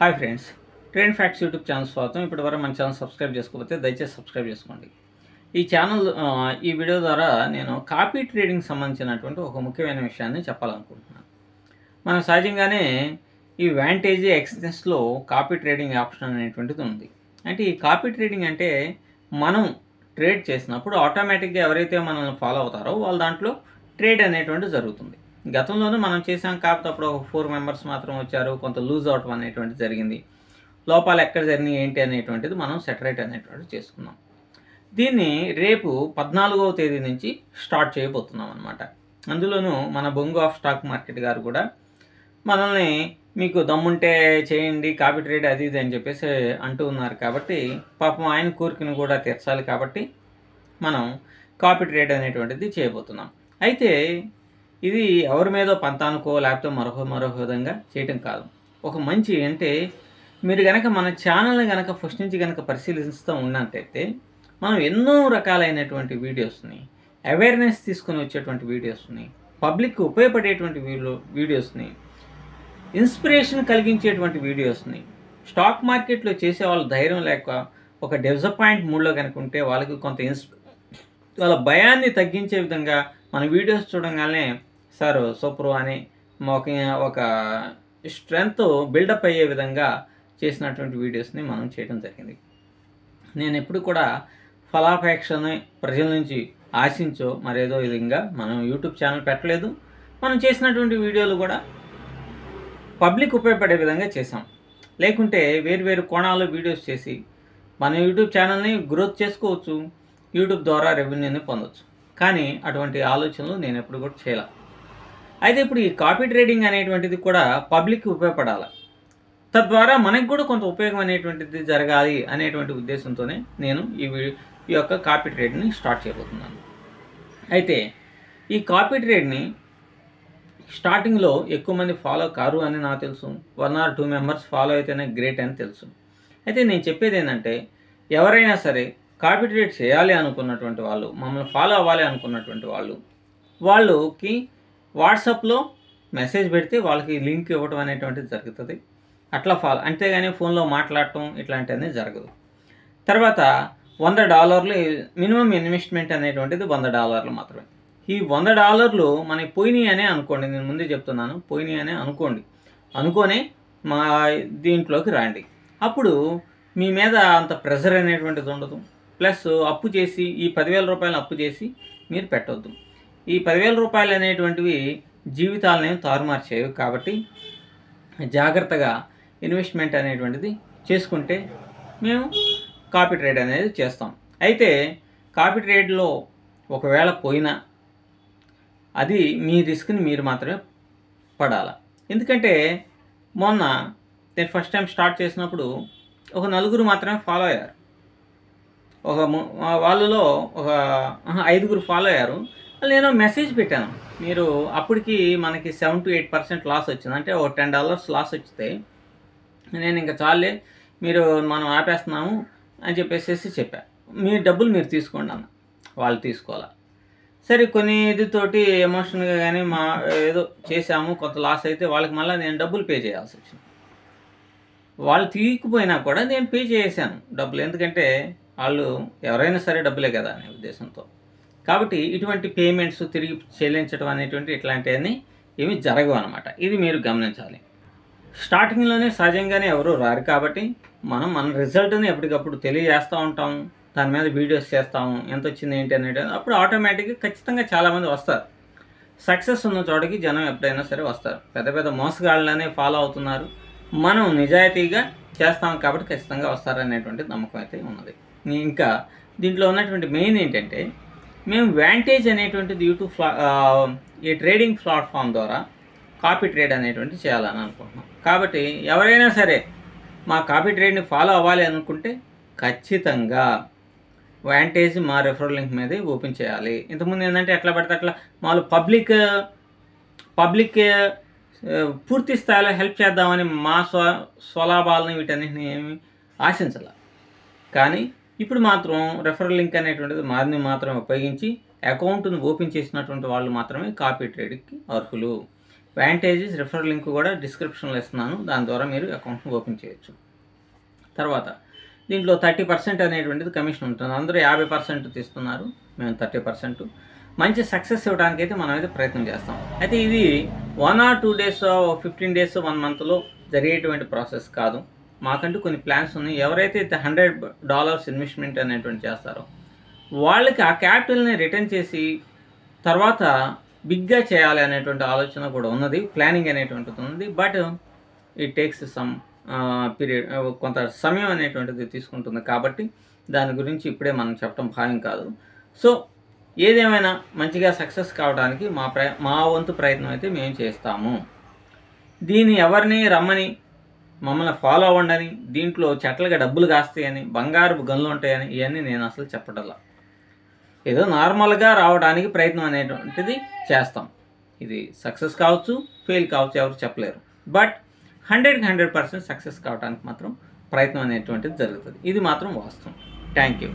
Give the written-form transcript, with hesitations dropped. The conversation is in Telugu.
Hi friends, trading facts YouTube channel స్వాగతం. ఇప్పటివరకు మన ఛానల్ సబ్స్క్రైబ్ చేసుకోకపోతే దయచేసి సబ్స్క్రైబ్ చేసుకోండి. ఈ వీడియో ద్వారా నేను కాపీ ట్రేడింగ్ సంబంధించినటువంటి ఒక ముఖ్యమైన విషయాన్ని చెప్పాలనుకుంటున్నాను. మనం సహజంగానే ఈ వాంటేజీ ఎక్స్చేంజ్లో కాపీ ట్రేడింగ్ ఆప్షన్ అనేటువంటిది ఉంది. అంటే ఈ కాపీ ట్రేడింగ్ అంటే మనం ట్రేడ్ చేసినప్పుడు ఆటోమేటిక్గా ఎవరైతే మనల్ని ఫాలో అవుతారో వాళ్ళ దాంట్లో ట్రేడ్ అనేటువంటిది జరుగుతుంది. గతంలోనూ మనం చేసాం, కాకపోతే అప్పుడు ఒక 4 మెంబర్స్ మాత్రం వచ్చారు, కొంత లూజ్ అవటం అనేటువంటిది జరిగింది. లోపాలు ఎక్కడ జరిగినాయి ఏంటి అనేటువంటిది మనం సెటరేట్ అనేటువంటిది చేసుకున్నాం. దీన్ని రేపు 14వ తేదీ నుంచి స్టార్ట్ చేయబోతున్నాం అనమాట. అందులోనూ మన బొంగు ఆఫ్ స్టాక్ మార్కెట్ గారు కూడా మనల్ని మీకు దమ్ముంటే చేయండి కాపీ ట్రేడ్ అది ఇది అని చెప్పేసి అంటూ ఉన్నారు. కాబట్టి పాపం ఆయన కోరికను కూడా తీర్చాలి. కాబట్టి మనం కాపీ ట్రేడ్ అనేటువంటిది చేయబోతున్నాం. అయితే ఇది ఎవరి మీదో పంతానుకో లేకపోతే మరొక విధంగా చేయటం కాదు. ఒక మంచి అంటే మీరు కనుక మన ఛానల్ని కనుక ఫస్ట్ నుంచి కనుక పరిశీలిస్తూ ఉన్నట్టయితే మనం ఎన్నో రకాలైనటువంటి వీడియోస్ని, అవేర్నెస్ తీసుకొని వచ్చేటువంటి వీడియోస్ని, పబ్లిక్ ఉపయోగపడేటువంటి వీడియోస్ని, ఇన్స్పిరేషన్ కలిగించేటువంటి వీడియోస్ని, స్టాక్ మార్కెట్లో చేసే వాళ్ళ ధైర్యం లేక ఒక డిసప్పాయింట్ మూడ్లో కనుక ఉంటే వాళ్ళకి కొంత వాళ్ళ భయాన్ని తగ్గించే విధంగా మన వీడియోస్ చూడగానే సార్ సూపర్ అని ఒక స్ట్రెంగ్త్ బిల్డప్ అయ్యే విధంగా చేసినటువంటి వీడియోస్ని మనం చేయడం జరిగింది. నేను ఎప్పుడు కూడా ఫలాపేక్షని ప్రజల నుంచి ఆశించో మరేదో విధంగా మనం యూట్యూబ్ ఛానల్ పెట్టలేదు. మనం చేసినటువంటి వీడియోలు కూడా పబ్లిక్ ఉపయోగపడే విధంగా చేసాం. లేకుంటే వేరు కోణాల్లో వీడియోస్ చేసి మన యూట్యూబ్ ఛానల్ని గ్రోత్ చేసుకోవచ్చు, యూట్యూబ్ ద్వారా రెవెన్యూని పొందవచ్చు. కానీ అటువంటి ఆలోచనలు నేను ఎప్పుడు కూడా చేయాల. అయితే ఇప్పుడు ఈ కాపీ ట్రేడింగ్ అనేటువంటిది కూడా పబ్లిక్కి ఉపయోగపడాలి, తద్వారా మనకు కూడా కొంత ఉపయోగం అనేటువంటిది జరగాలి అనేటువంటి ఉద్దేశంతోనే నేను ఈ యొక్క కాపీ ట్రేడ్ని స్టార్ట్ చేయబోతున్నాను. అయితే ఈ కాపీ ట్రేడ్ని స్టార్టింగ్లో ఎక్కువ మంది ఫాలో కారు అని నాకు తెలుసు. 1 or 2 మెంబర్స్ ఫాలో అయితేనే గ్రేట్ అని తెలుసు. అయితే నేను చెప్పేది ఏంటంటే ఎవరైనా సరే కాపీ ట్రేడ్ చేయాలి అనుకున్నటువంటి వాళ్ళు, మమ్మల్ని ఫాలో అవ్వాలి అనుకున్నటువంటి వాళ్ళకి వాట్సాప్లో మెసేజ్ పెడితే వాళ్ళకి లింక్ ఇవ్వటం అనేటువంటిది జరుగుతుంది. అట్లా ఫాలో, అంతేగాని ఫోన్లో మాట్లాడటం ఇట్లాంటివన్నీ జరగదు. తర్వాత $100 మినిమం ఇన్వెస్ట్మెంట్ అనేటువంటిది $100 మాత్రమే. ఈ $100 మనకి పోయినాయి అనే అనుకోండి, నేను ముందే చెప్తున్నాను, పోయినాయి అనే అనుకొని మా దీంట్లోకి రండి. అప్పుడు మీ మీద అంత ప్రెషర్ అనేటువంటిది ఉండదు. ప్లస్ అప్పు చేసి ఈ ₹10,000 అప్పు చేసి మీరు పెట్టవద్దు. ఈ ₹10,000 అనేటువంటివి జీవితాలనేవి తారుమారు చేయవు. కాబట్టి జాగ్రత్తగా ఇన్వెస్ట్మెంట్ అనేటువంటిది చేసుకుంటే మేము కాపీ ట్రేడ్ అనేది చేస్తాం. అయితే కాపీ ట్రేడ్లో ఒకవేళ పోయినా అది మీ రిస్క్ని మీరు మాత్రమే పడాలి. ఎందుకంటే మొన్న నేను ఫస్ట్ టైం స్టార్ట్ చేసినప్పుడు ఒక 4 మాత్రమే ఫాలో అయ్యారు. వాళ్ళలో ఒక 5 ఫాలో అయ్యారు. నేను మెసేజ్ పెట్టాను, మీరు అప్పటికి మనకి 7 to 8% లాస్ వచ్చింది. అంటే ఒక $10 లాస్ వచ్చితే నేను ఇంకా చాలే మనం ఆపేస్తున్నాము అని చెప్పేసి చెప్పా. మీ డబ్బులు మీరు తీసుకోండి అన్న. వాళ్ళు తీసుకోవాలా. సరే కొన్ని ఇదితోటి ఎమోషన్గా కానీ ఏదో చేసాము, కొంత లాస్ అయితే వాళ్ళకి మళ్ళీ నేను డబ్బులు పే చేయాల్సి వచ్చింది. వాళ్ళు తీయకపోయినా కూడా నేను పే చేసాను డబ్బులు. ఎందుకంటే వాళ్ళు ఎవరైనా సరే డబ్బులే కదా అనే ఉద్దేశంతో. కాబట్టి ఇటువంటి పేమెంట్స్ తిరిగి చెల్లించడం అనేటువంటి ఇట్లాంటివన్నీ ఏమి జరగవు అనమాట. ఇది మీరు గమనించాలి. స్టార్టింగ్లోనే సహజంగానే ఎవరు రారు. కాబట్టి మన రిజల్ట్ని ఎప్పటికప్పుడు తెలియజేస్తూ ఉంటాము, దాని మీద వీడియోస్ చేస్తాము, ఎంత వచ్చింది ఏంటి అనేది. అప్పుడు ఆటోమేటిక్గా ఖచ్చితంగా చాలామంది వస్తారు. సక్సెస్ ఉన్న చోటకి జనం ఎప్పుడైనా సరే వస్తారు. పెద్ద మోసగాళ్ళనే ఫాలో అవుతున్నారు. మనం నిజాయితీగా చేస్తాం కాబట్టి ఖచ్చితంగా వస్తారనేటువంటి నమ్మకం అయితే ఉన్నది. ఇంకా దీంట్లో ఉన్నటువంటి మెయిన్ ఏంటంటే మేము వాంటేజ్ అనేటువంటిది ఈ ట్రేడింగ్ ప్లాట్ఫామ్ ద్వారా కాపీ ట్రేడ్ అనేటువంటి చేయాలని అనుకుంటున్నాం. కాబట్టి ఎవరైనా సరే మా కాపీ ట్రేడ్ని ఫాలో అవ్వాలి అనుకుంటే ఖచ్చితంగా వాంటేజ్ మా రెఫరల్ లింక్ మీదే ఓపెన్ చేయాలి. ఇంతకుముందు ఏంటంటే ఎట్లా పడితే అట్లా మాకు పబ్లిక్ పూర్తి స్థాయిలో హెల్ప్ చేద్దామని మా స్వలాభాలని వీటన్నిటిని ఏమి ఆశించాల. కానీ ఇప్పుడు మాత్రం రెఫరల్ లింక్ అనేటువంటిది మారిని మాత్రమే ఉపయోగించి అకౌంట్ను ఓపెన్ చేసినటువంటి వాళ్ళు మాత్రమే కాపీ ట్రేడ్కి అర్హులు. వ్యాంటేజెస్ రిఫరల్ లింక్ కూడా డిస్క్రిప్షన్లో ఇస్తున్నాను. దాని ద్వారా మీరు అకౌంట్ని ఓపెన్ చేయొచ్చు. తర్వాత దీంట్లో 30% అనేటువంటిది కమిషన్ ఉంటుంది. అందరూ 50% తీస్తున్నారు, మేము 30%. మంచి సక్సెస్ ఇవ్వడానికైతే మనమైతే ప్రయత్నం చేస్తాం. అయితే ఇది 1 or 2 days, 15 days, 1 monthలో జరిగేటువంటి ప్రాసెస్ కాదు. మాకంటూ కొన్ని ప్లాన్స్ ఉన్నాయి. ఎవరైతే $100 ఇన్వెస్ట్మెంట్ అనేటువంటి చేస్తారో వాళ్ళకి ఆ క్యాపిటల్ని రిటర్న్ చేసి తర్వాత బిగ్గా చేయాలి అనేటువంటి ఆలోచన కూడా ఉన్నది, ప్లానింగ్ అనేటువంటిది ఉంది. But it takes some period, కొంత సమయం అనేటువంటిది తీసుకుంటుంది. కాబట్టి దాని గురించి ఇప్పుడే మనం చెప్పడం భావ్యం కాదు. సో ఏదేమైనా మంచిగా సక్సెస్ కావడానికి మా వంతు ప్రయత్నం అయితే మేము చేస్తాము. దీన్ని ఎవరిని రమ్మని మమ్మల్ని ఫాలో అవ్వండి, దీంట్లో చెట్లుగా డబ్బులు కాస్తాయని, బంగారు గనులు ఉంటాయని ఇవన్నీ నేను అసలు చెప్పటల్లా. ఏదో నార్మల్గా రావడానికి ప్రయత్నం అనేటువంటిది చేస్తాం. ఇది సక్సెస్ కావచ్చు, ఫెయిల్ కావచ్చు, ఎవరు చెప్పలేరు. బట్ 100% సక్సెస్ కావడానికి మాత్రం ప్రయత్నం అనేటువంటిది జరుగుతుంది. ఇది మాత్రం వాస్తవం. Thank you.